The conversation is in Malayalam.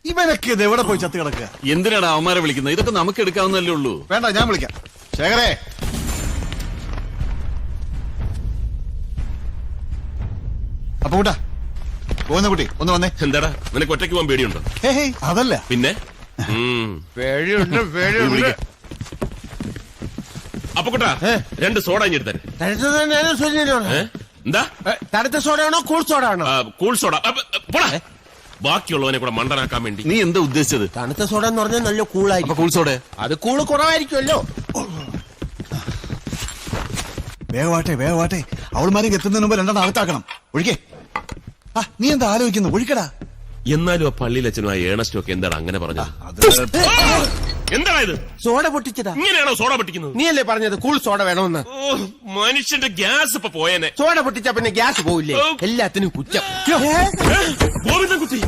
ഇവനൊക്കെ ഇത് എവിടെ പോയി ചത്ത് കിടക്കുക? എന്തിനാണ് അവന്മാരെ വിളിക്കുന്നത്? ഇതൊക്കെ നമുക്ക് എടുക്കാവുന്നല്ലേ ഉള്ളൂ. വേണ്ട, ഞാൻ വിളിക്കാം. ശേഖരേ, അപ്പൊ കൂട്ടാ പോകുന്ന കുട്ടി ഒന്ന് വന്നേ. എന്താടാ നിനക്ക് ഒറ്റയ്ക്ക് പോകാൻ പേടിയുണ്ടോ? അതല്ല പിന്നെ പേടിയുണ്ട്. അപ്പൊ കൂട്ടാ 2 സോഡ ഇഞ്ഞെടുത്തേ. എന്താ തണുത്ത സോഡ ആണോ കൂൾ സോഡ ആണോ? Cool soda. പോടാ, ബാക്കിയുള്ളവനെ കൂടെ മണ്ടനാക്കാൻ വേണ്ടി. നീ എന്താ ഉദ്ദേശിച്ചത്? തണുത്ത സോഡ എന്ന് പറഞ്ഞാൽ നല്ല കൂളായിരിക്കും. കൂൾ സോഡ അത് കൂള് കുറവായിരിക്കുമല്ലോ. വേഗമാട്ടെ അവൾമാരും എത്തുന്നതിന് മുമ്പ് 2 അകത്താക്കണം. ഒഴിക്കേ. നീ എന്താ ആലോചിക്കുന്നു? ഒഴിക്കടാ. എന്നാലും ആ പള്ളിയിലച്ഛനും ആ ഏണസ്റ്റും ഒക്കെ എന്താണ് അങ്ങനെ പറഞ്ഞത്? എന്താണ് ഇത്? സോഡ പൊട്ടിച്ചതാ. ഇങ്ങനെയാണോ സോഡ പൊട്ടിക്കുന്നത്? നീയല്ലേ പറഞ്ഞത് കൂൾ സോഡ വേണമെന്ന്? മനുഷ്യന്റെ ഗ്യാസ് ഇപ്പൊ പോയേനെ. സോഡ പൊട്ടിച്ച പിന്നെ ഗ്യാസ് പോവില്ലേ? എല്ലാത്തിനും കുറ്റം. ഗോവിന്ദൻ കുട്ടി